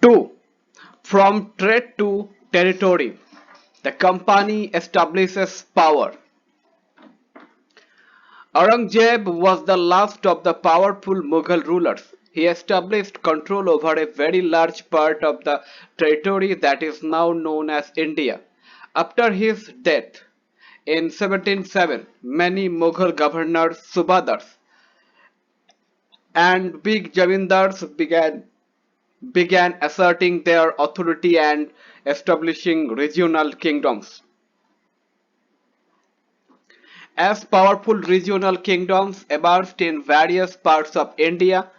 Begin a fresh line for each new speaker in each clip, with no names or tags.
2. From trade to territory, the company establishes power. Aurangzeb was the last of the powerful Mughal rulers. He established control over a very large part of the territory that is now known as India. After his death in 1707, many Mughal governors, subadars, and big jamindars began asserting their authority and establishing regional kingdoms. As powerful regional kingdoms emerged in various parts of India,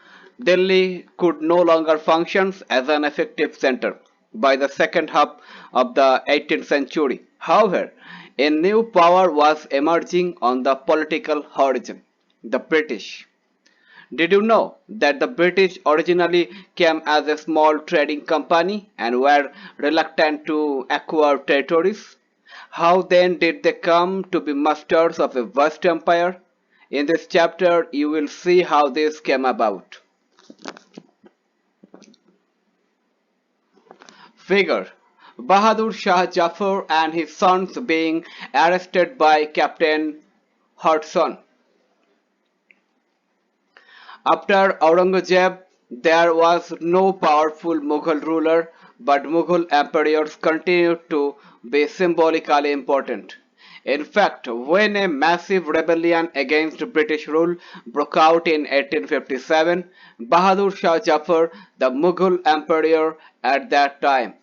Delhi could no longer function as an effective center by the second half of the 18th century. However, a new power was emerging on the political horizon: the British. Did you know that the British originally came as a small trading company and were reluctant to acquire territories? How then did they come to be masters of a vast empire? In this chapter, you will see how this came about. Figure: Bahadur Shah Jafar and his sons being arrested by Captain Hodgson. After Aurangzeb, there was no powerful Mughal ruler, but Mughal emperors continued to be symbolically important. In fact, when a massive rebellion against British rule broke out in 1857, Bahadur Shah Jafar, the Mughal emperor at that time,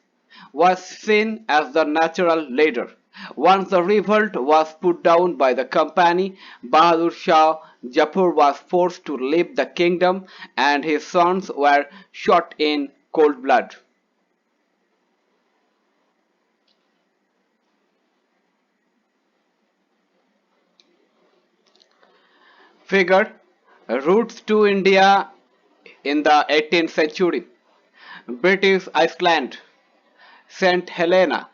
was seen as the natural leader. Once the revolt was put down by the company, Bahadur Shah Jafar was forced to leave the kingdom and his sons were shot in cold blood. Figure: Routes to India in the 18th century: British Iceland, St. Helena,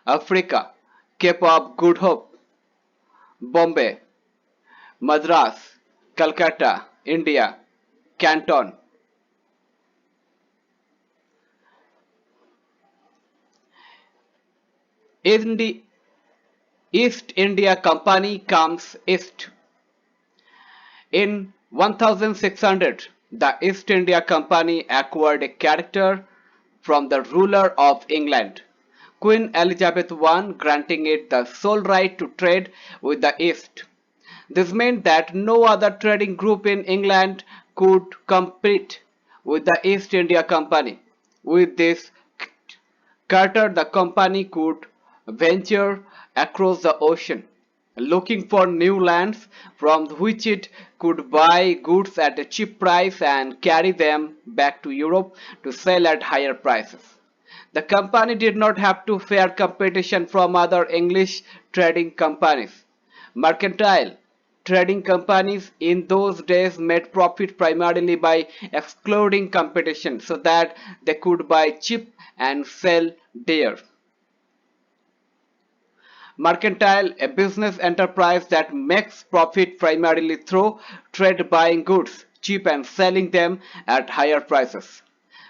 Africa, Cape of Good Hope, Bombay, Madras, Calcutta, India, Canton. Indi- East India Company comes east. In 1600, the East India Company acquired a character from the ruler of England, Queen Elizabeth I, granting it the sole right to trade with the East. This meant that no other trading group in England could compete with the East India Company. With this charter, the company could venture across the ocean, looking for new lands from which it could buy goods at a cheap price and carry them back to Europe to sell at higher prices. The company did not have to fear competition from other English trading companies. Mercantile trading companies in those days made profit primarily by excluding competition so that they could buy cheap and sell dear. Mercantile, a business enterprise that makes profit primarily through trade buying goods cheap and selling them at higher prices.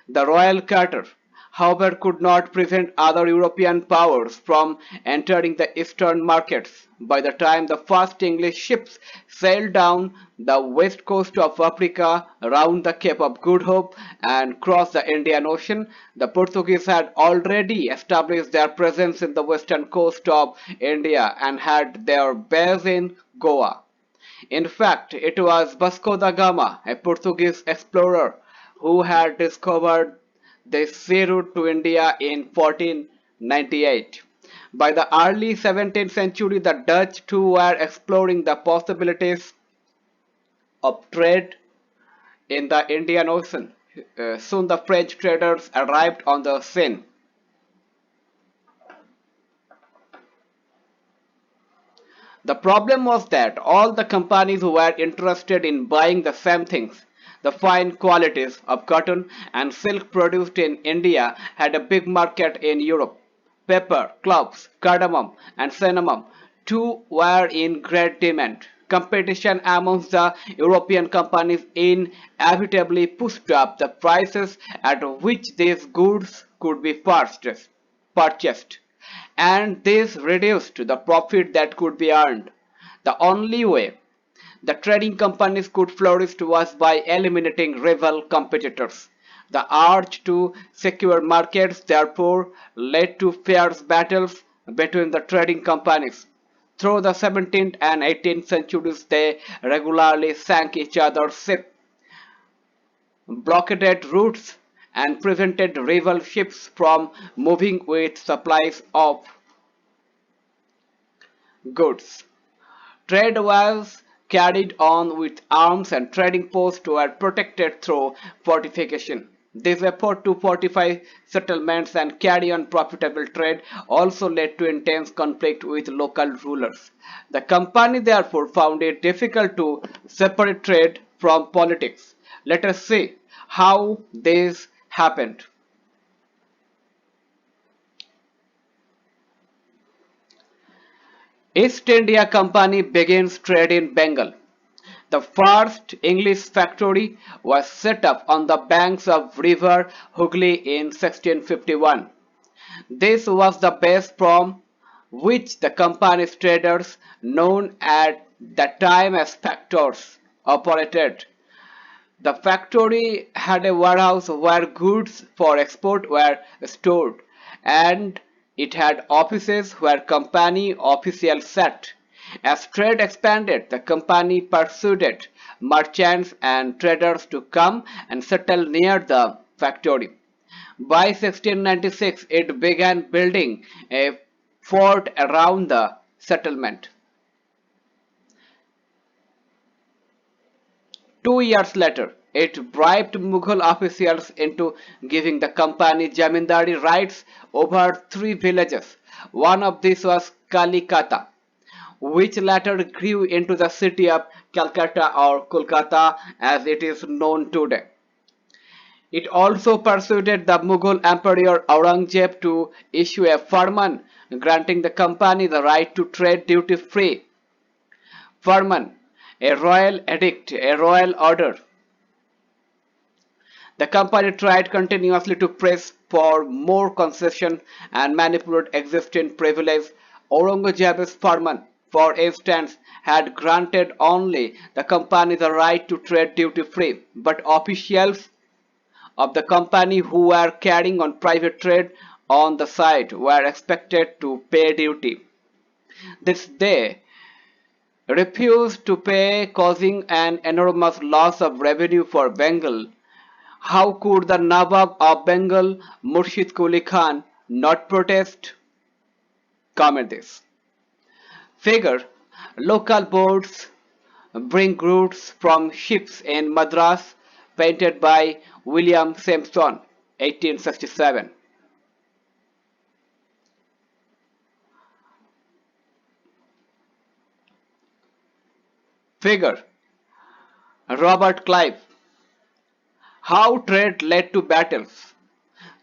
The Royal Charter, however, could not prevent other European powers from entering the eastern markets. By the time the first English ships sailed down the west coast of Africa, round the Cape of Good Hope, and crossed the Indian Ocean, the Portuguese had already established their presence in the western coast of India and had their base in Goa. In fact, it was Vasco da Gama, a Portuguese explorer, who had discovered the sea route to India in 1498. By the early 17th century, the Dutch too were exploring the possibilities of trade in the Indian Ocean. Soon the French traders arrived on the scene. The problem was that all the companies who were interested in buying the same things, the fine qualities of cotton and silk produced in India, had a big market in Europe. Pepper, cloves, cardamom, and cinnamon too were in great demand. Competition amongst the European companies inevitably pushed up the prices at which these goods could be purchased, and this reduced the profit that could be earned. The only way the trading companies could flourish was by eliminating rival competitors. The urge to secure markets therefore led to fierce battles between the trading companies. Through the 17th and 18th centuries, they regularly sank each other's ships, blockaded routes, and prevented rival ships from moving with supplies of goods. Trade was carried on with arms and trading posts were protected through fortification. This effort to fortify settlements and carry on profitable trade also led to intense conflict with local rulers. The company therefore found it difficult to separate trade from politics. Let us see how this happened. East India Company begins trade in Bengal. The first English factory was set up on the banks of river Hooghly in 1651. This was the base from which the company's traders, known at the time as factors, operated. The factory had a warehouse where goods for export were stored, and it had offices where company officials sat. As trade expanded, the company persuaded merchants and traders to come and settle near the factory. By 1696, it began building a fort around the settlement. 2 years later, it bribed Mughal officials into giving the company zamindari rights over three villages. One of these was Kalikata, which later grew into the city of Calcutta or Kolkata as it is known today. It also persuaded the Mughal Emperor Aurangzeb to issue a firman granting the company the right to trade duty free. Firman, a royal edict, a royal order. The company tried continuously to press for more concession and manipulate existing privileges. Aurangzeb's firman, for instance, had granted only the company the right to trade duty free, but officials of the company who were carrying on private trade on the side were expected to pay duty. This they refused to pay, causing an enormous loss of revenue for Bengal. How could the Nawab of Bengal, Murshid Quli Khan, not protest? Comment this. Figure: local boats bring goods from ships in Madras, painted by William Simpson, 1867. Figure: Robert Clive. How trade led to battles.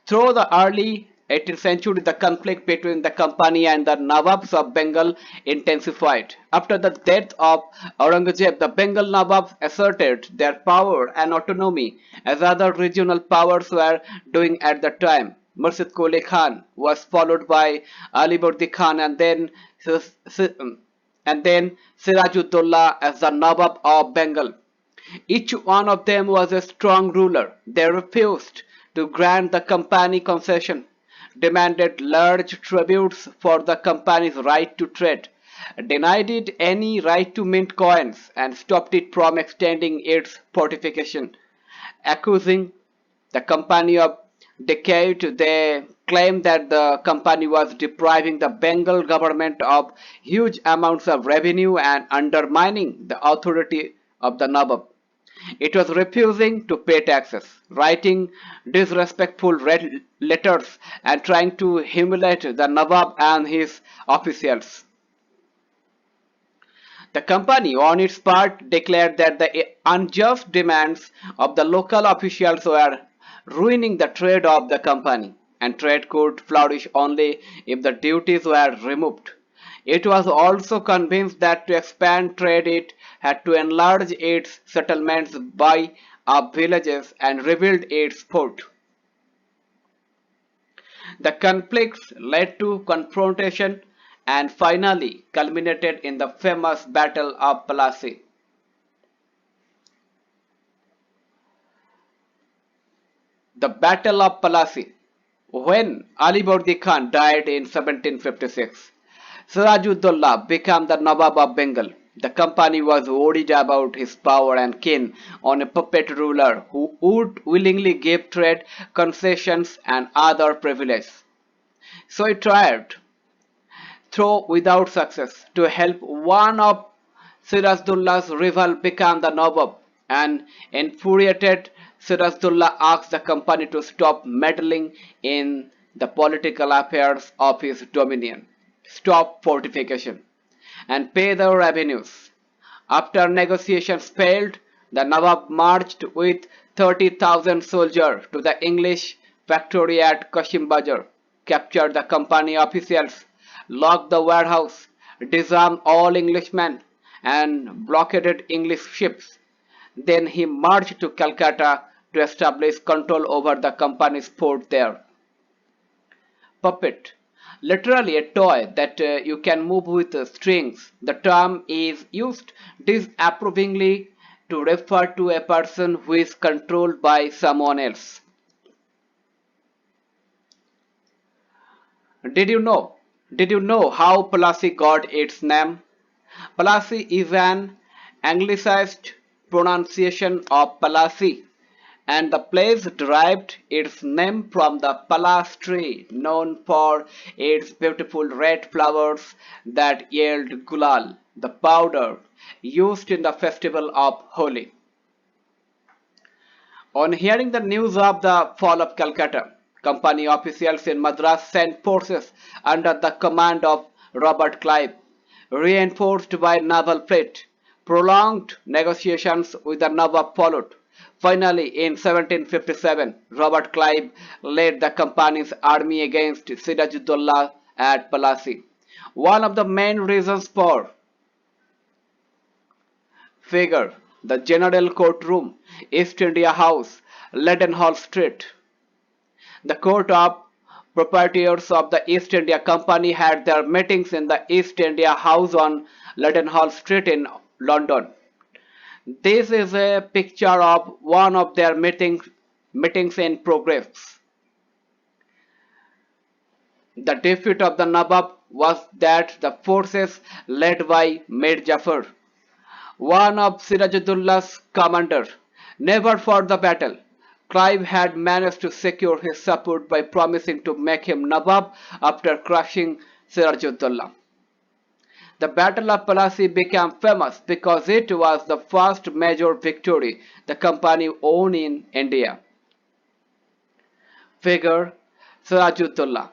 Through the early 18th century, the conflict between the company and the Nawabs of Bengal intensified. After the death of Aurangzeb, the Bengal Nawabs asserted their power and autonomy as other regional powers were doing at the time. Murshid Quli Khan was followed by Alibardi Khan and then Sirajuddaulah as the Nawab of Bengal. Each one of them was a strong ruler. They refused to grant the company concession, demanded large tributes for the company's right to trade, denied it any right to mint coins, and stopped it from extending its fortification. Accusing the company of deceit, they claimed that the company was depriving the Bengal government of huge amounts of revenue and undermining the authority of the Nawab. It was refusing to pay taxes, writing disrespectful letters, and trying to humiliate the Nawab and his officials. The company, on its part, declared that the unjust demands of the local officials were ruining the trade of the company, and trade could flourish only if the duties were removed. It was also convinced that to expand trade it had to enlarge its settlements, buy up villages, and rebuild its port. The conflicts led to confrontation and finally culminated in the famous Battle of Plassey. The Battle of Plassey. When Ali Bordi Khan died in 1756, Sirajuddaulah became the Nawab of Bengal. The company was worried about his power and keen on a puppet ruler who would willingly give trade concessions and other privileges. So it tried, though without success, to help one of Sirajuddaullah's rival become the Nawab. And infuriated, Sirajuddaulah asked the company to stop meddling in the political affairs of his dominion, stop fortification, and pay the revenues. After negotiations failed, the Nawab marched with 30,000 soldiers to the English factory at Kashim Bazar, captured the company officials, locked the warehouse, disarmed all Englishmen, and blockaded English ships. Then he marched to Calcutta to establish control over the company's port there. Puppet, literally a toy that you can move with strings. The term is used disapprovingly to refer to a person who is controlled by someone else. Did you know? Did you know how Plassey got its name? Plassey is an anglicized pronunciation of Palasi, and the place derived its name from the Palas tree, known for its beautiful red flowers that yield gulal, the powder used in the festival of Holi. On hearing the news of the fall of Calcutta, company officials in Madras sent forces under the command of Robert Clive, reinforced by naval fleet. Prolonged negotiations with the Nawab followed. Finally, in 1757, Robert Clive led the company's army against Sirajuddaulah at Plassey. One of the main reasons for figure the General Courtroom, East India House, Leadenhall Street. The Court of Proprietors of the East India Company had their meetings in the East India House on Leadenhall Street in London. This is a picture of one of their meetings in progress. The defeat of the Nawab was that the forces led by Mir Jafar, one of Sirajuddaullah's commanders, never fought the battle. Clive had managed to secure his support by promising to make him Nawab after crushing Sirajuddaulah. The Battle of Plassey became famous because it was the first major victory the company won in India. Figure Sirajuddaulah.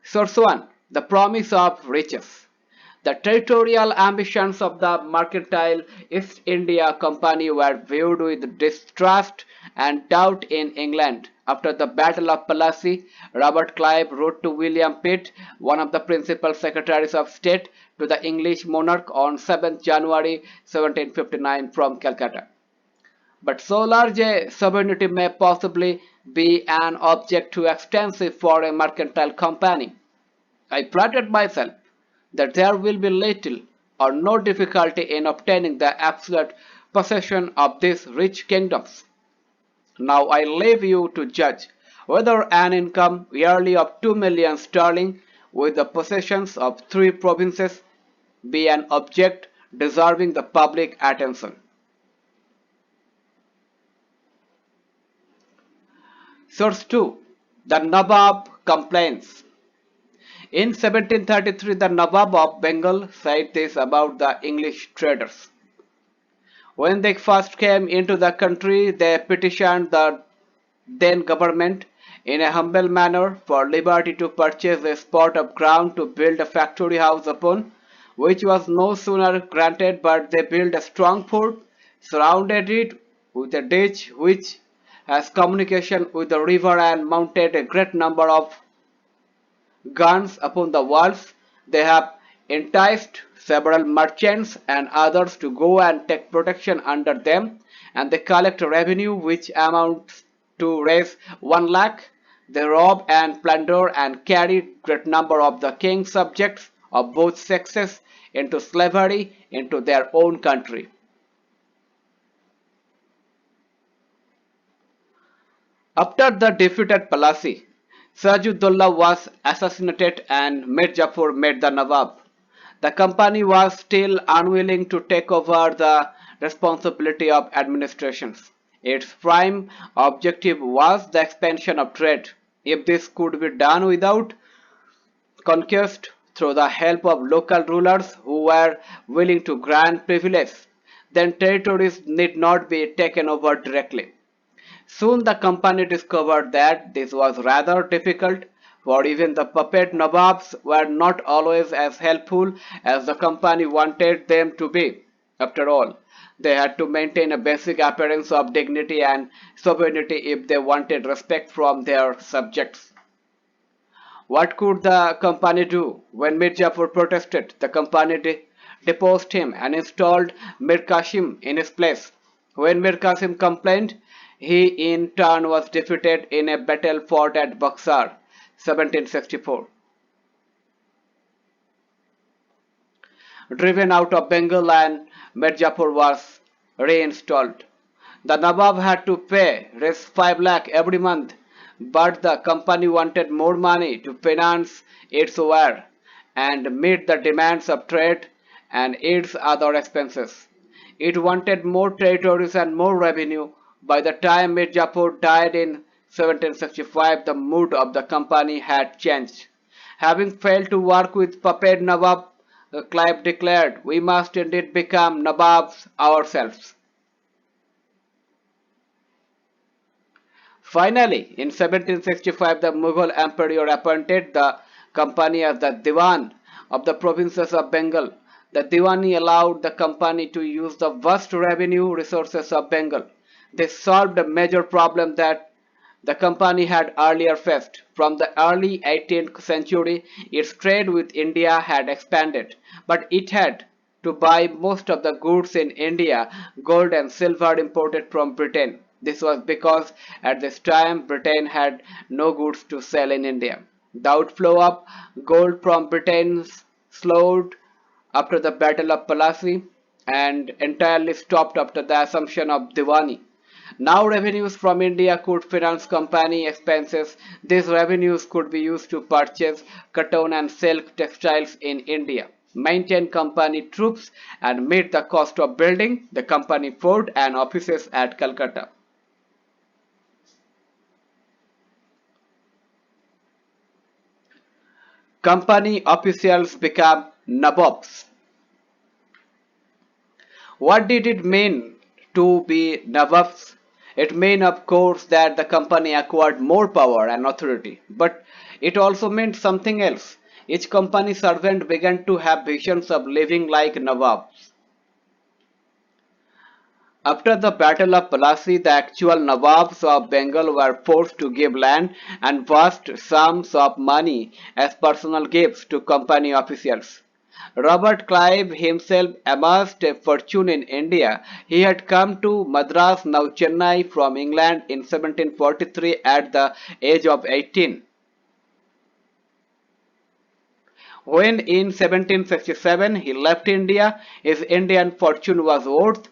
Source 1. The Promise of Riches. The territorial ambitions of the mercantile East India Company were viewed with distrust and doubt in England. After the Battle of Plassey, Robert Clive wrote to William Pitt, one of the principal secretaries of state, to the English monarch on 7th January 1759 from Calcutta. But so large a sovereignty may possibly be an object too extensive for a mercantile company. I flattered myself that there will be little or no difficulty in obtaining the absolute possession of these rich kingdoms. Now I leave you to judge whether an income yearly of 2 million sterling with the possessions of 3 provinces be an object deserving the public attention. Source 2. The Nawab complains. In 1733, the Nawab of Bengal said this about the English traders. When they first came into the country, they petitioned the then government in a humble manner for liberty to purchase a spot of ground to build a factory house upon, which was no sooner granted but they built a strong fort, surrounded it with a ditch which has communication with the river and mounted a great number of guns upon the walls. They have enticed several merchants and others to go and take protection under them, and they collect revenue which amounts to raise 1 lakh. They rob and plunder and carry great number of the king's subjects of both sexes into slavery into their own country. After the defeat at Palasi, Sirajuddaulah was assassinated and Mir Jafar made the Nawab. The company was still unwilling to take over the responsibility of administrations. Its prime objective was the expansion of trade. If this could be done without conquest through the help of local rulers who were willing to grant privileges, then territories need not be taken over directly. Soon the company discovered that this was rather difficult, for even the puppet Nawabs were not always as helpful as the company wanted them to be. After all, they had to maintain a basic appearance of dignity and sovereignty if they wanted respect from their subjects. What could the company do? When Mir Jafar protested, the company deposed him and installed Mir Qasim in his place. When Mir Qasim complained, he in turn was defeated in a battle fought at Buxar, 1764. Driven out of Bengal and Mir Jafar was reinstalled. The Nawab had to pay Rs 5 lakh every month, but the company wanted more money to finance its war and meet the demands of trade and its other expenses. It wanted more territories and more revenue. By the time Mir Jafar died in 1765, the mood of the company had changed. Having failed to work with puppet Nawab, Clive declared, "We must indeed become Nawabs ourselves." Finally, in 1765, the Mughal emperor appointed the company as the Diwan of the provinces of Bengal. The Diwani allowed the company to use the vast revenue resources of Bengal. This solved a major problem that the company had earlier faced. From the early 18th century, its trade with India had expanded, but it had to buy most of the goods in India, gold and silver imported from Britain. This was because at this time Britain had no goods to sell in India. The outflow of gold from Britain slowed after the Battle of Plassey and entirely stopped after the assumption of Diwani. Now revenues from India could finance company expenses. These revenues could be used to purchase cotton and silk textiles in India, maintain company troops, and meet the cost of building the company fort and offices at Calcutta. Company officials become nabobs. What did it mean to be nabobs? It meant, of course, that the company acquired more power and authority, but it also meant something else. Each company servant began to have visions of living like nabobs. After the Battle of Plassey, the actual Nawabs of Bengal were forced to give land and vast sums of money as personal gifts to company officials. Robert Clive himself amassed a fortune in India. He had come to Madras, now Chennai, from England in 1743 at the age of 18. When in 1767 he left India, his Indian fortune was worth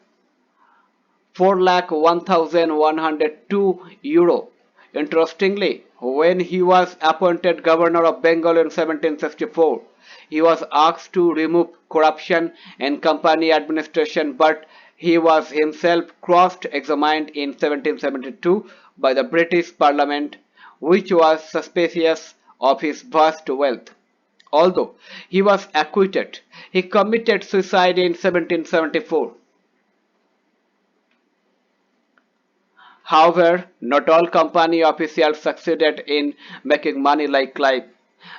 4,01,102 euro. Interestingly, when he was appointed governor of Bengal in 1764, he was asked to remove corruption in company administration, but he was himself cross-examined in 1772 by the British Parliament, which was suspicious of his vast wealth. Although he was acquitted, he committed suicide in 1774. However, not all company officials succeeded in making money like Clive.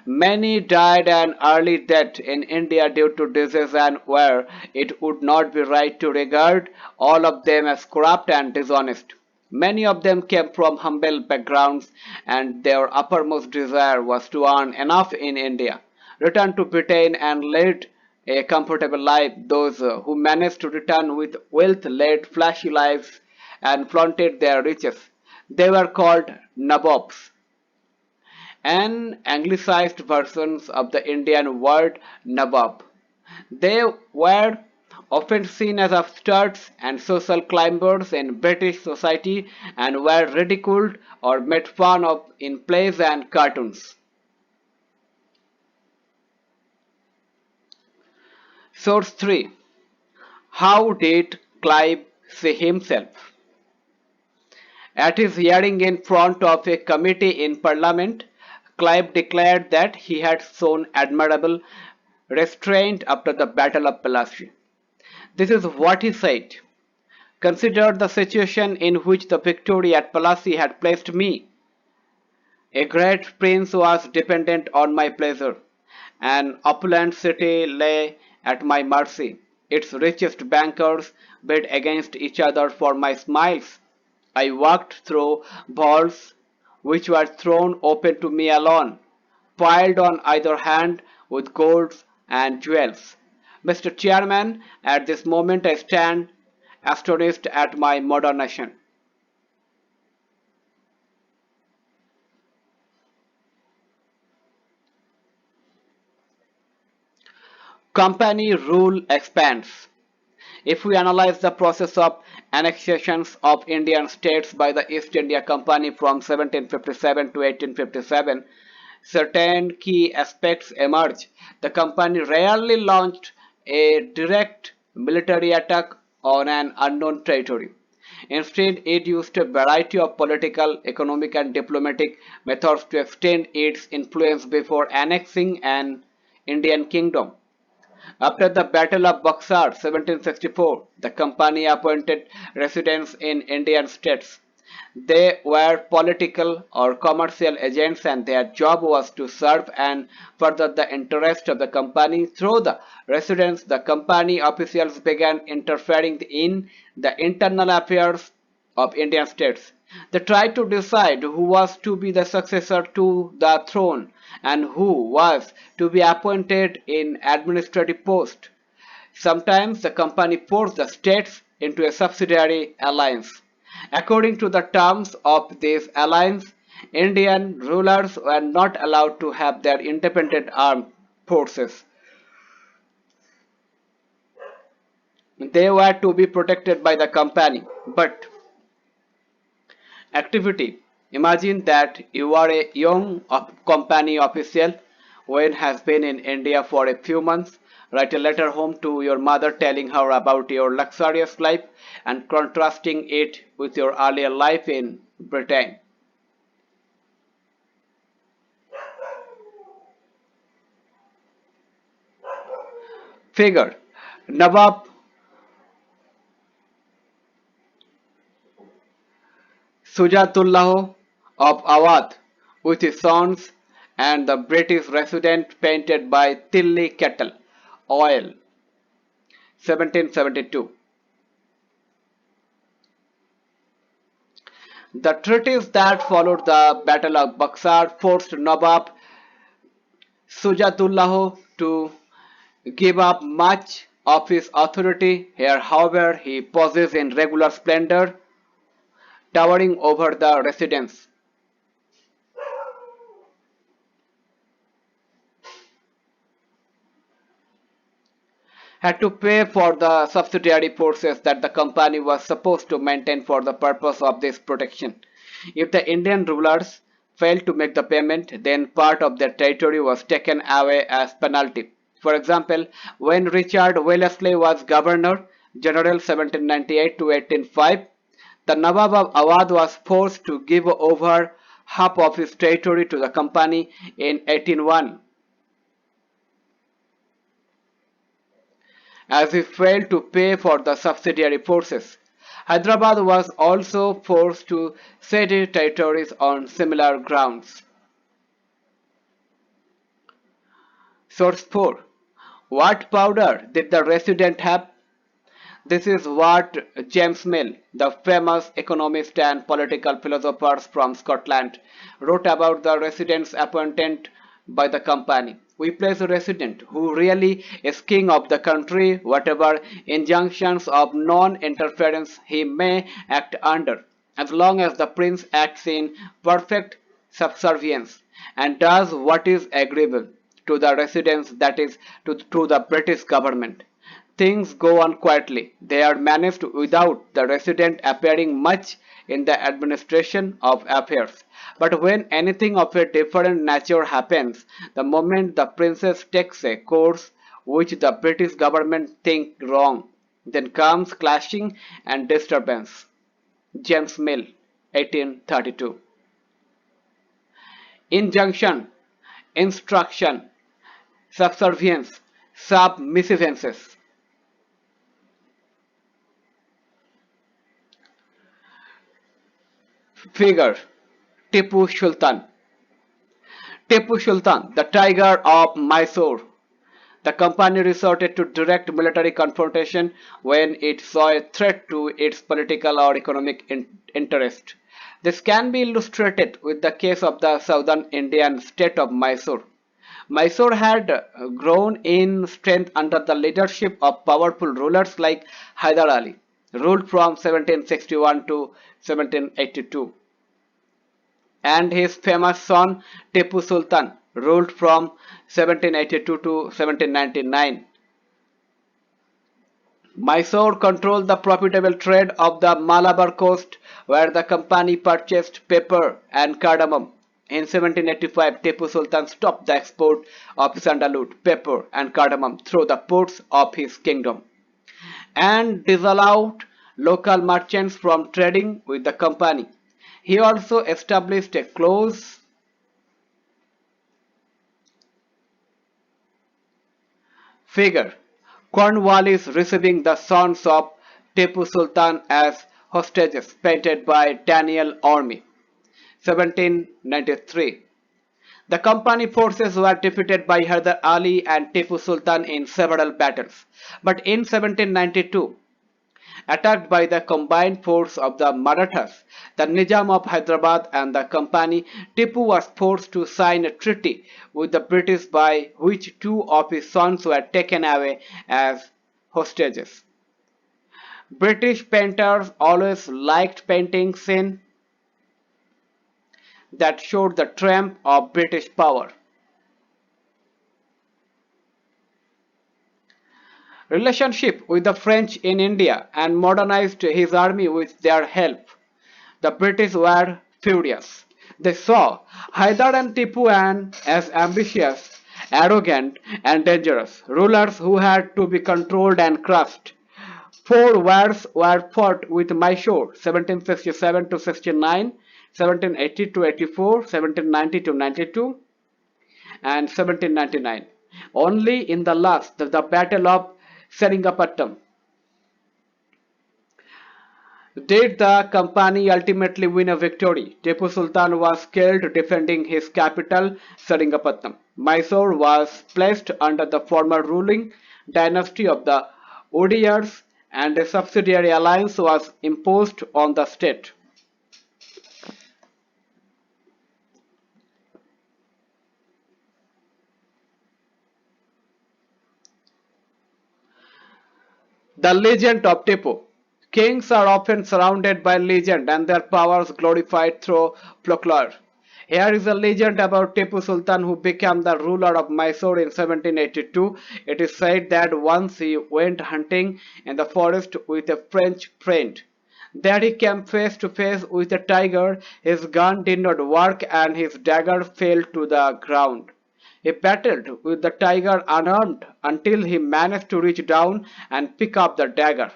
Many died an early death in India due to disease and war. It would not be right to regard all of them as corrupt and dishonest. Many of them came from humble backgrounds, and their uppermost desire was to earn enough in India, return to Britain, and lead a comfortable life. Those who managed to return with wealth led flashy lives and flaunted their riches. They were called nabobs, an anglicized version of the Indian word Nawab. They were often seen as upstarts and social climbers in British society and were ridiculed or made fun of in plays and cartoons. Source 3. How did Clive see himself? At his hearing in front of a committee in Parliament, Clive declared that he had shown admirable restraint after the Battle of Plassey. This is what he said: "Consider the situation in which the victory at Plassey had placed me. A great prince was dependent on my pleasure. An opulent city lay at my mercy. Its richest bankers bid against each other for my smiles. I walked through vaults which were thrown open to me alone, piled on either hand with gold and jewels. Mr. Chairman, at this moment I stand astonished at my moderation." Company rule expands. If we analyze the process of annexations of Indian states by the East India Company from 1757 to 1857, certain key aspects emerge. The company rarely launched a direct military attack on an unknown territory. Instead, it used a variety of political, economic, and diplomatic methods to extend its influence before annexing an Indian kingdom. After the Battle of Buxar 1764, the company appointed residents in Indian states. They were political or commercial agents, and their job was to serve and further the interest of the company. Through the residents, the company officials began interfering in the internal affairs of Indian states. They tried to decide who was to be the successor to the throne and who was to be appointed in administrative posts. Sometimes the company forced the states into a subsidiary alliance. According to the terms of this alliance, Indian rulers were not allowed to have their independent armed forces. They were to be protected by the company. But activity. Imagine that you are a young company official when has been in India for a few months. Write a letter home to your mother telling her about your luxurious life and contrasting it with your earlier life in Britain. Figure Nawab Sujatullah of Awadh with his sons and the British resident painted by Tilly Kettle, Oil, 1772. The treaties that followed the Battle of Buxar forced Nawab Sujatullah to give up much of his authority. Here, however, he poses in regular splendor, towering over the residence. Had to pay for the subsidiary forces that the company was supposed to maintain for the purpose of this protection. If the Indian rulers failed to make the payment, then part of their territory was taken away as penalty. For example, when Richard Wellesley was Governor General 1798 to 1805, the Nawab of Awadh was forced to give over half of his territory to the company in 1801, as he failed to pay for the subsidiary forces. Hyderabad was also forced to cede territories on similar grounds. Source 4. What powder did the resident have? This is what James Mill, the famous economist and political philosopher from Scotland, wrote about the residents appointed by the company. We place a resident who really is king of the country, whatever injunctions of non-interference he may act under, as long as the prince acts in perfect subservience and does what is agreeable to the residents, that is, to the British government. Things go on quietly. They are managed without the resident appearing much in the administration of affairs. But when anything of a different nature happens, the moment the princess takes a course which the British government think wrong, then comes clashing and disturbance. James Mill, 1832. Injunction, instruction, subservience, submissivences. Figure: Tipu Sultan. Tipu Sultan, the tiger of Mysore. The company resorted to direct military confrontation when it saw a threat to its political or economic interest. This can be illustrated with the case of the southern Indian state of Mysore. Mysore had grown in strength under the leadership of powerful rulers like Hyder Ali, ruled from 1761 to 1782, and his famous son Tipu Sultan, ruled from 1782 to 1799. Mysore controlled the profitable trade of the Malabar coast, where the company purchased pepper and cardamom. In 1785, Tipu Sultan stopped the export of sandalwood, pepper, and cardamom through the ports of his kingdom and disallowed local merchants from trading with the company. He also established a close figure. Cornwallis receiving the sons of Tipu Sultan as hostages, painted by Daniel Orme, 1793. The company forces were defeated by Hyder Ali and Tipu Sultan in several battles, but in 1792, attacked by the combined force of the Marathas, the Nizam of Hyderabad and the company, Tipu was forced to sign a treaty with the British by which two of his sons were taken away as hostages. British painters always liked painting scenes that showed the triumph of British power. Relationship with the French in India and modernized his army with their help. The British were furious. They saw Hyder and Tipu as ambitious, arrogant, and dangerous rulers who had to be controlled and crushed. Four wars were fought with Mysore, 1767 to 69, 1780 to 84, 1790 to 92, and 1799. Only in the last, the Battle of Seringapatam, did the company ultimately win a victory. Tipu Sultan was killed defending his capital, Seringapatam. Mysore was placed under the former ruling dynasty of the Odiyars, and a subsidiary alliance was imposed on the state. The legend of Tipu. Kings are often surrounded by legend and their powers glorified through folklore. Here is a legend about Tipu Sultan who became the ruler of Mysore in 1782. It is said that once he went hunting in the forest with a French friend. There he came face to face with a tiger. His gun did not work and his dagger fell to the ground. He battled with the tiger unarmed until he managed to reach down and pick up the dagger.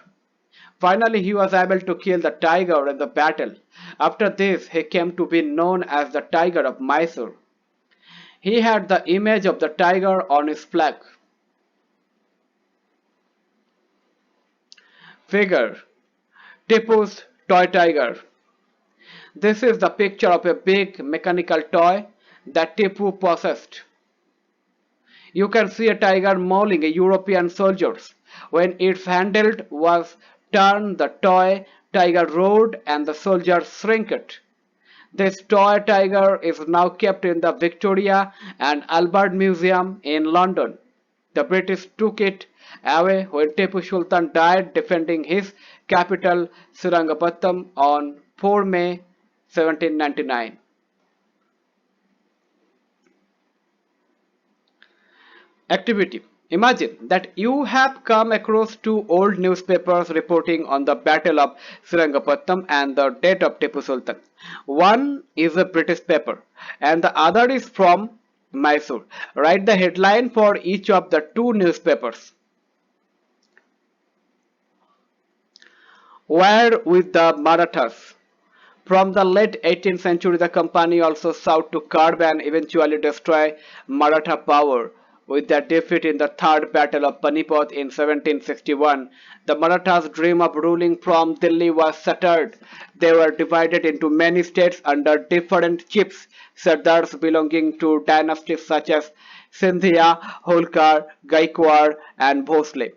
Finally, he was able to kill the tiger in the battle. After this, he came to be known as the Tiger of Mysore. He had the image of the tiger on his flag. Figure: Tipu's toy tiger. This is the picture of a big mechanical toy that Tipu possessed. You can see a tiger mauling a European soldiers. When its handle was turned, the toy tiger roared and the soldiers shrieked. This toy tiger is now kept in the Victoria and Albert Museum in London. The British took it away when Tipu Sultan died defending his capital Seringapatam on 4 May 1799. Activity. Imagine that you have come across two old newspapers reporting on the Battle of Seringapatam and the death of Tipu Sultan. One is a British paper and the other is from Mysore. Write the headline for each of the two newspapers. Where with the Marathas? From the late 18th century, the company also sought to curb and eventually destroy Maratha power. With their defeat in the Third Battle of Panipat in 1761, the Marathas' dream of ruling from Delhi was shattered. They were divided into many states under different chiefs, sardars belonging to dynasties such as Sindhia, Holkar, Gaikwad, and Bhosle.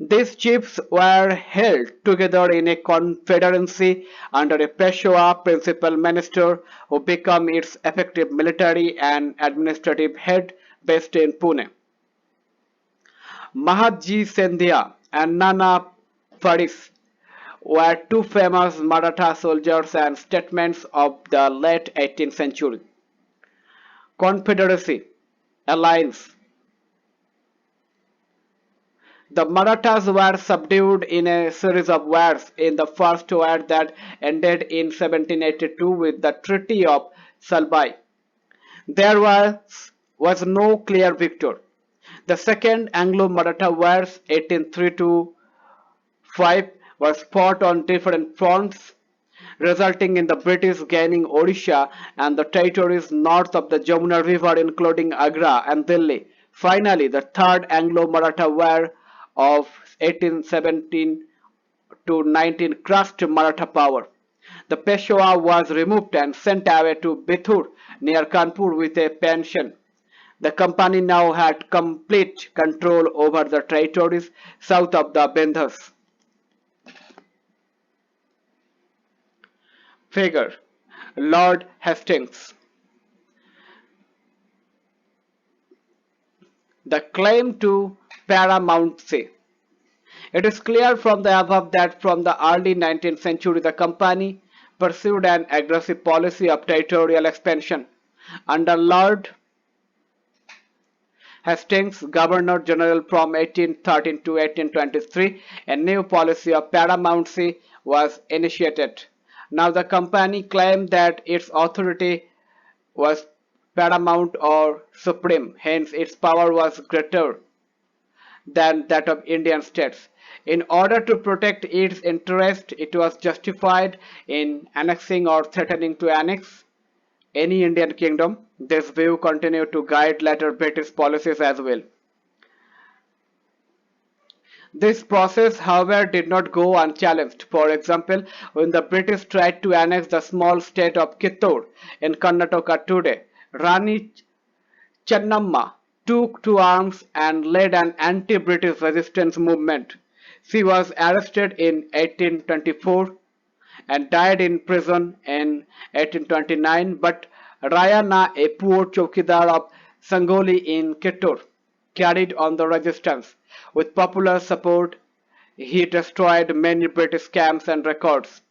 These chiefs were held together in a confederacy under a Peshwa principal minister who became its effective military and administrative head based in Pune. Mahatji Scindia and Nana Faris were two famous Maratha soldiers and statesmen of the late 18th century. Confederacy, alliance. The Marathas were subdued in a series of wars. In the first war that ended in 1782 with the Treaty of Salbai, there was no clear victor. The Second Anglo-Maratha Wars 1803 to 5 was fought on different fronts, resulting in the British gaining Odisha and the territories north of the Jamuna River including Agra and Delhi. Finally, the Third Anglo-Maratha War of 1817 to 19 crushed Maratha power. The Peshwa was removed and sent away to Bithur near Kanpur with a pension. The company now had complete control over the territories south of the Bindus. Figure. Lord Hastings. The claim to paramountcy. It is clear from the above that from the early 19th century the company pursued an aggressive policy of territorial expansion. Under Lord Hastings, Governor General from 1813 to 1823, a new policy of paramountcy was initiated. Now the company claimed that its authority was paramount or supreme, hence its power was greater than that of Indian states. In order to protect its interest, it was justified in annexing or threatening to annex any Indian kingdom. This view continued to guide later British policies as well. This process, however, did not go unchallenged. For example, when the British tried to annex the small state of Kittur in Karnataka today, Rani Channamma took to arms and led an anti-British resistance movement. She was arrested in 1824 and died in prison in 1829, but Rayana, a poor chowkidar of Sangoli in Kittur, carried on the resistance. With popular support, he destroyed many British camps and records.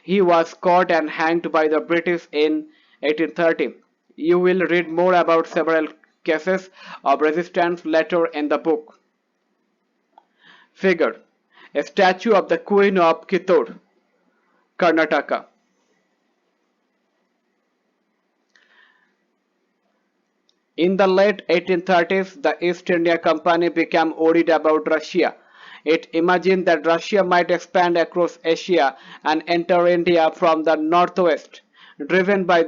He was caught and hanged by the British in 1830. You will read more about several cases of resistance later in the book. Figure. A statue of the Queen of Kittur, Karnataka. In the late 1830s, the East India Company became worried about Russia. It imagined that Russia might expand across Asia and enter India from the northwest. Driven by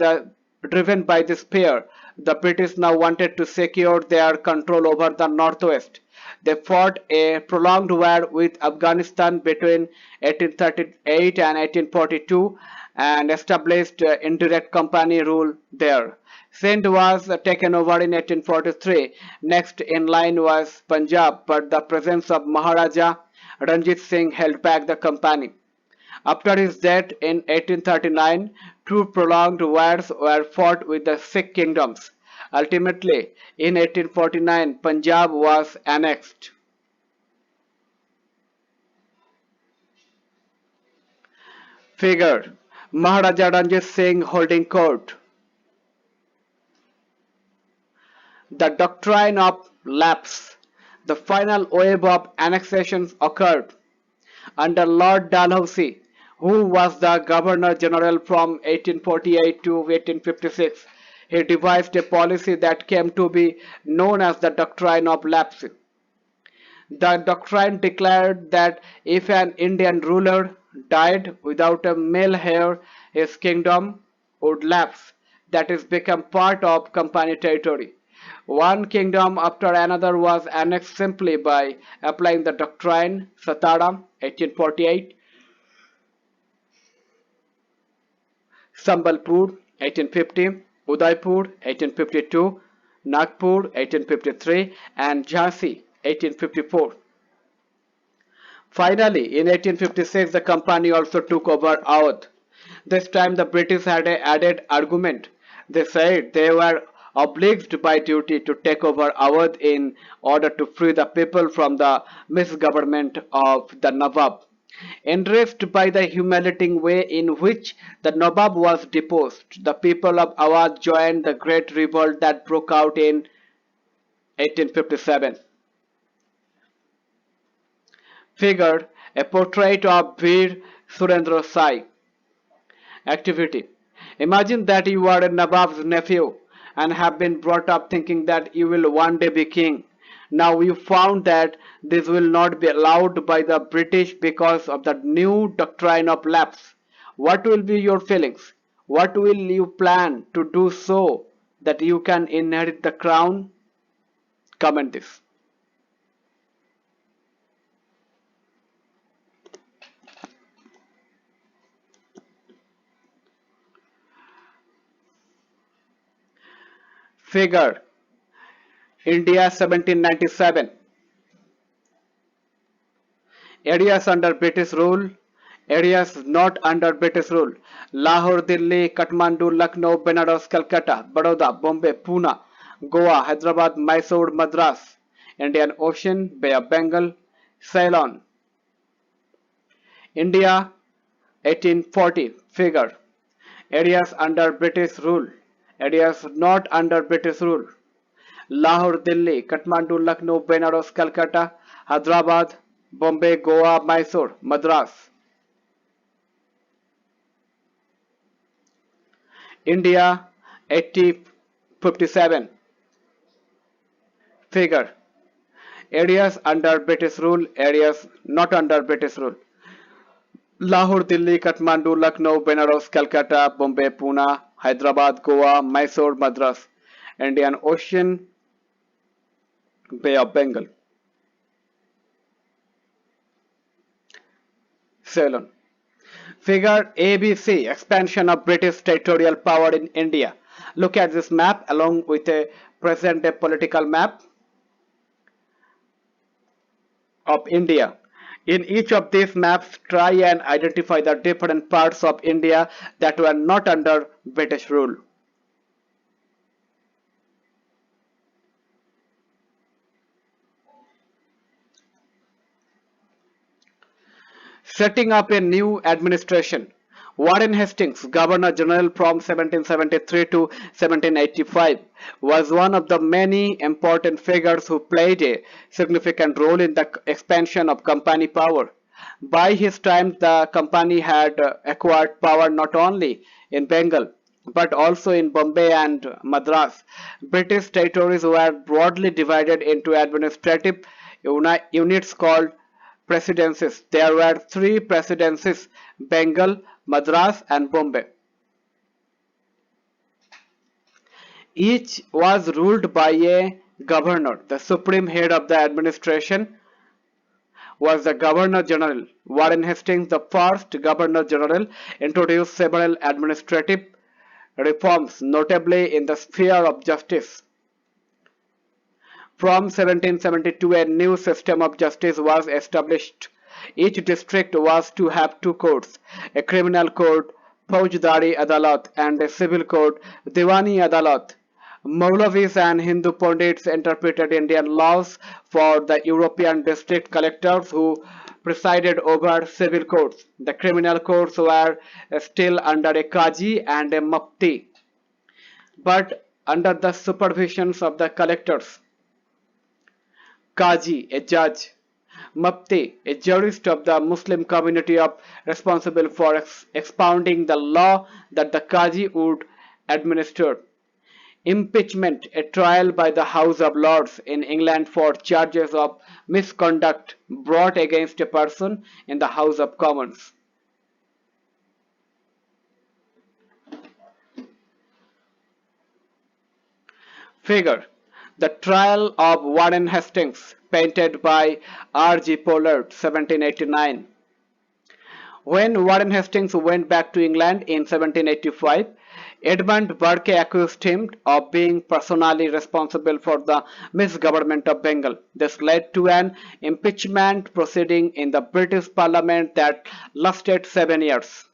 this fear, The British now wanted to secure their control over the northwest. They fought a prolonged war with Afghanistan between 1838 and 1842 and established indirect company rule there. Sindh was taken over in 1843. Next in line was Punjab, but the presence of Maharaja Ranjit Singh held back the company. After his death in 1839, two prolonged wars were fought with the Sikh kingdoms. Ultimately, in 1849, Punjab was annexed. Figure: Maharaja Ranjit Singh holding court. The doctrine of lapse. The final wave of annexations occurred under Lord Dalhousie, who was the Governor General from 1848 to 1856. He devised a policy that came to be known as the doctrine of lapse. The doctrine declared that if an Indian ruler died without a male heir, his kingdom would lapse, that is, become part of company territory. One kingdom after another was annexed simply by applying the doctrine. Satara, 1848, Sambalpur, 1850, Udaipur, 1852, Nagpur, 1853, and Jhansi, 1854. Finally, in 1856, the company also took over Awadh. This time, the British had an added argument. They said they were obliged by duty to take over Awadh in order to free the people from the misgovernment of the Nawab. Enraged by the humiliating way in which the Nawab was deposed, the people of Awadh joined the great revolt that broke out in 1857. Figure: a portrait of Veer Surendra Sai. Activity: imagine that you are a Nawab's nephew and have been brought up thinking that you will one day be king. Now you found that this will not be allowed by the British because of the new doctrine of lapse. What will be your feelings? What will you plan to do so that you can inherit the crown? Comment this. Figure: India 1797. Areas under British rule, areas not under British rule: Lahore, Delhi, Kathmandu, Lucknow, Benares, Calcutta, Baroda, Bombay, Pune, Goa, Hyderabad, Mysore, Madras. Indian Ocean, Bay of Bengal, Ceylon. India 1840. Figure: areas under British rule, areas not under British rule: Lahore, Delhi, Kathmandu, Lucknow, Benares, Calcutta, Hyderabad, Bombay, Goa, Mysore, Madras. India 1857. Figure: areas under British rule, areas not under British rule: Lahore, Delhi, Kathmandu, Lucknow, Benares, Calcutta, Bombay, Pune, Hyderabad, Goa, Mysore, Madras. Indian Ocean, Bay of Bengal. Ceylon. Figure ABC: expansion of British territorial power in India. Look at this map along with a present day political map of India. In each of these maps, try and identify the different parts of India that were not under British rule. Setting up a new administration. Warren Hastings, Governor General from 1773 to 1785, was one of the many important figures who played a significant role in the expansion of company power. By his time, the company had acquired power not only in Bengal but also in Bombay and Madras. British territories were broadly divided into administrative units called presidencies. There were three presidencies: Bengal, Madras, and Bombay. Each was ruled by a governor. The supreme head of the administration was the Governor General. Warren Hastings, the first Governor General, introduced several administrative reforms, notably in the sphere of justice. From 1772, a new system of justice was established. Each district was to have two courts, a criminal court, Faujdari Adalat, and a civil court, Diwani Adalat. Maulavis and Hindu Pandits interpreted Indian laws for the European district collectors who presided over civil courts. The criminal courts were still under a Kaji and a Mufti, but under the supervision of the collectors. Qazi, a judge; Mufti, a jurist of the Muslim community responsible for expounding the law that the Qazi would administer. Impeachment, a trial by the House of Lords in England for charges of misconduct brought against a person in the House of Commons. Figure: The Trial of Warren Hastings, painted by R. G. Pollard, 1789. When Warren Hastings went back to England in 1785, Edmund Burke accused him of being personally responsible for the misgovernment of Bengal. This led to an impeachment proceeding in the British Parliament that lasted 7 years.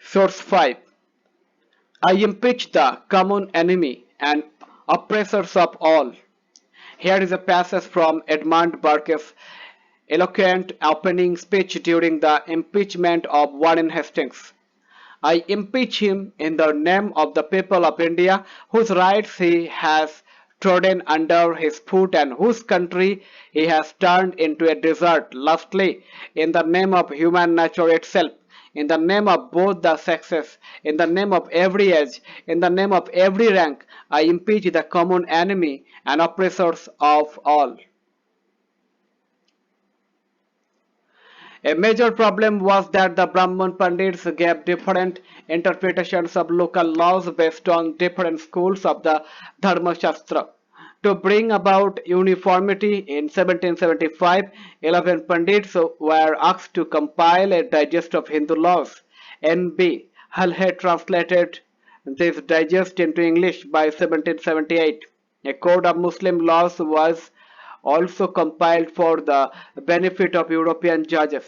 Source 5: I impeach the common enemy and oppressors of all. Here is a passage from Edmund Burke's eloquent opening speech during the impeachment of Warren Hastings. I impeach him in the name of the people of India, whose rights he has trodden under his foot and whose country he has turned into a desert. Lastly, in the name of human nature itself, in the name of both the sexes, in the name of every age, in the name of every rank, I impeach the common enemy and oppressors of all. A major problem was that the Brahman Pandits gave different interpretations of local laws based on different schools of the Dharma Shastra. To bring about uniformity in 1775, 11 Pandits were asked to compile a digest of Hindu laws. N.B. Halhe translated this digest into English by 1778. A code of Muslim laws was also compiled for the benefit of European judges.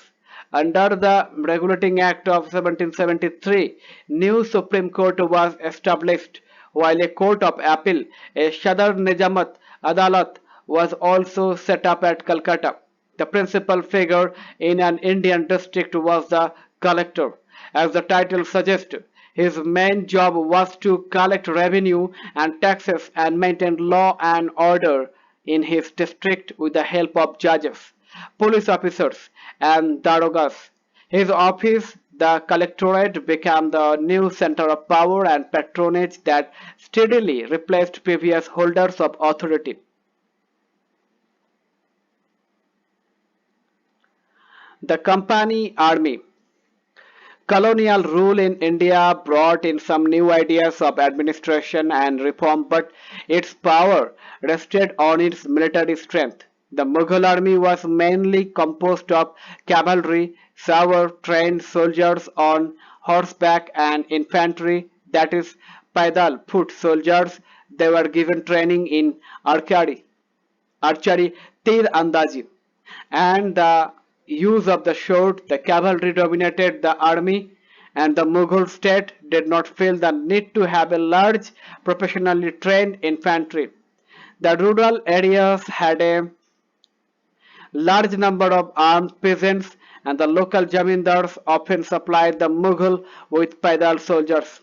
Under the Regulating Act of 1773, new Supreme Court was established, while a Court of Appeal, a Sadar Nizamat Adalat, was also set up at Calcutta. The principal figure in an Indian district was the collector. As the title suggests, his main job was to collect revenue and taxes and maintain law and order in his district with the help of judges, police officers, and darogas. His office, the collectorate, became the new center of power and patronage that steadily replaced previous holders of authority. The Company Army. Colonial rule in India brought in some new ideas of administration and reform, but its power rested on its military strength. The Mughal army was mainly composed of cavalry, saber trained soldiers on horseback, and infantry, that is, paidal foot soldiers. They were given training in archery, tir andazi, and the use of the sword. The cavalry dominated the army, and the Mughal state did not feel the need to have a large professionally trained infantry. The rural areas had a large number of armed peasants, and the local zamindars often supplied the Mughal with paidal soldiers.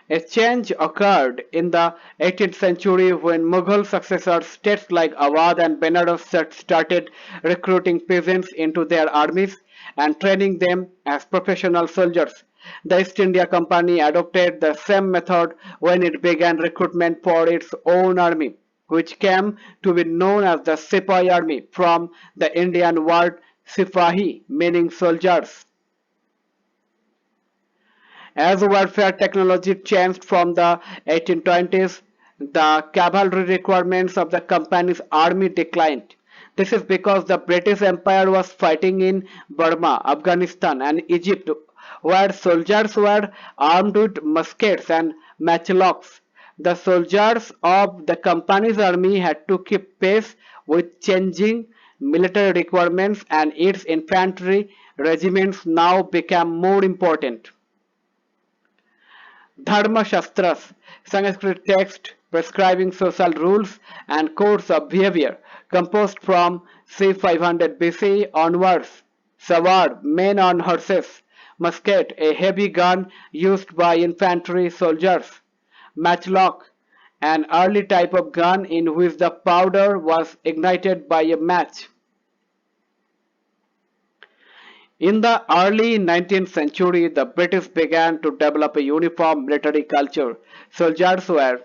A change occurred in the 18th century when Mughal successor states like Awadh and Benares started recruiting peasants into their armies and training them as professional soldiers. The East India Company adopted the same method when it began recruitment for its own army. which came to be known as the Sepoy Army from the Indian word Sipahi, meaning soldiers. As warfare technology changed from the 1820s, the cavalry requirements of the company's army declined. This is because the British Empire was fighting in Burma, Afghanistan, and Egypt, where soldiers were armed with muskets and matchlocks. The soldiers of the company's army had to keep pace with changing military requirements, and its infantry regiments now became more important. Dharma Shastras, Sanskrit text prescribing social rules and codes of behavior, composed from c. 500 BC onwards. Sawar, men on horses. Musket, a heavy gun used by infantry soldiers. Matchlock, an early type of gun in which the powder was ignited by a match. In the early 19th century, the British began to develop a uniform military culture. Soldiers were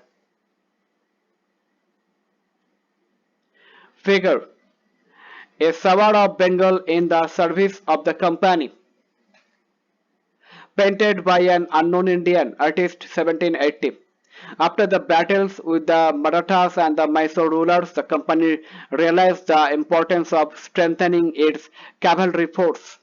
figure a Sawar of Bengal in the service of the company, painted by an unknown Indian artist 1780. After the battles with the Marathas and the Mysore rulers, the company realized the importance of strengthening its cavalry force.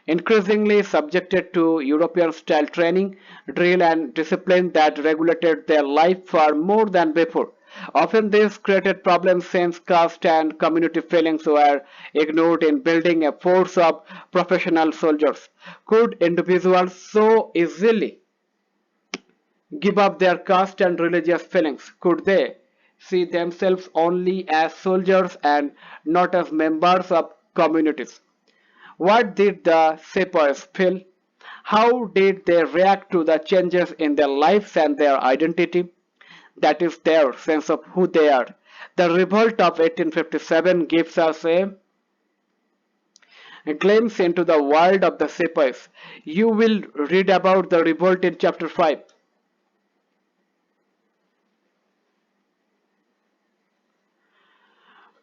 Increasingly subjected to European-style training, drill and discipline that regulated their life far more than before. Often this created problems since caste and community feelings were ignored in building a force of professional soldiers. Could individuals so easily give up their caste and religious feelings? Could they see themselves only as soldiers and not as members of communities? What did the sepoys feel? How did they react to the changes in their lives and their identity? That is their sense of who they are. The revolt of 1857 gives us a glimpse into the world of the sepoys. You will read about the revolt in chapter 5.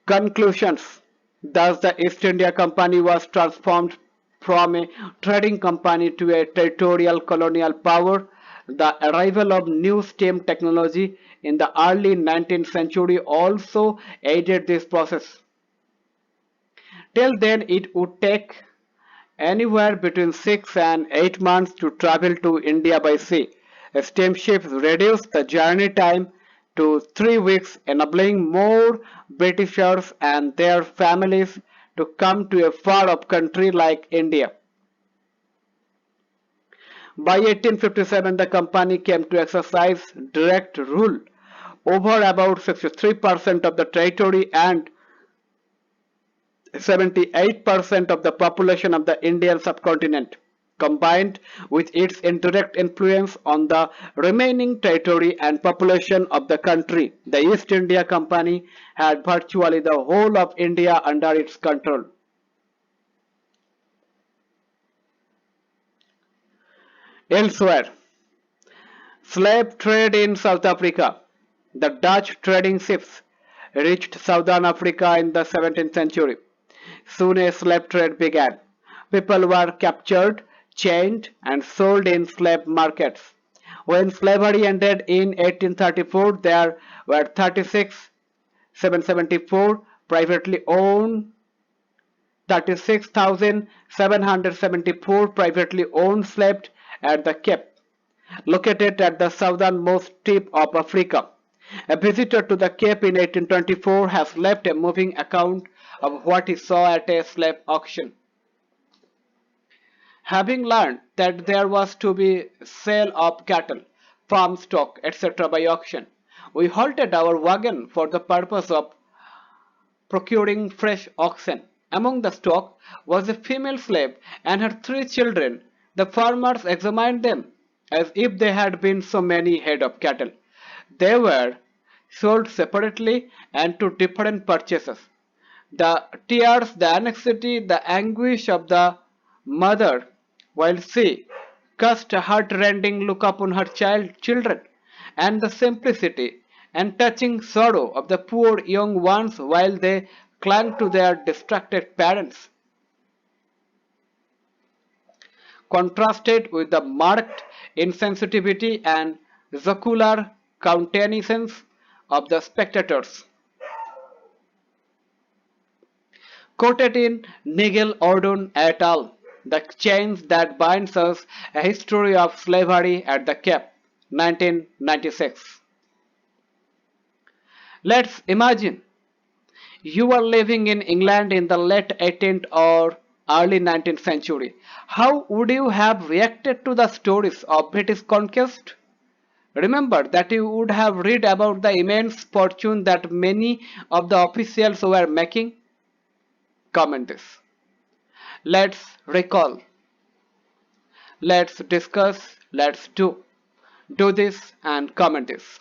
Conclusions. Thus, the East India Company was transformed from a trading company to a territorial colonial power. The arrival of new steam technology in the early 19th century also aided this process. Till then, it would take anywhere between 6 and 8 months to travel to India by sea. Steamships reduced the journey time to 3 weeks, enabling more Britishers and their families to come to a far-off country like India. By 1857, the company came to exercise direct rule over about 63% of the territory and 78% of the population of the Indian subcontinent. Combined with its indirect influence on the remaining territory and population of the country, the East India Company had virtually the whole of India under its control. Elsewhere, slave trade in South Africa. The Dutch trading ships reached southern Africa in the 17th century. Soon a slave trade began. People were captured, chained, and sold in slave markets. When slavery ended in 1834, there were 36,774 privately owned 36,774 privately owned slaves at the Cape, located at the southernmost tip of Africa. A visitor to the Cape in 1824 has left a moving account of what he saw at a slave auction. Having learned that there was to be sale of cattle, farm stock, etc. by auction, we halted our wagon for the purpose of procuring fresh oxen. Among the stock was a female slave and her 3 children. The farmers examined them as if they had been so many head of cattle. They were sold separately and to different purchasers. The tears, the anxiety, the anguish of the mother while she cast a heart-rending look upon her children. and the simplicity and touching sorrow of the poor young ones while they clung to their distracted parents, contrasted with the marked insensitivity and jocular countenance of the spectators. Quoted in Nigel Ordon et al., The Chains That Binds Us, A History of Slavery at the Cape, 1996. Let's imagine you are living in England in the late 18th or early 19th century. How would you have reacted to the stories of British conquest? Remember that you would have read about the immense fortune that many of the officials were making. Comment this. Let's recall, let's discuss, let's do this and comment this.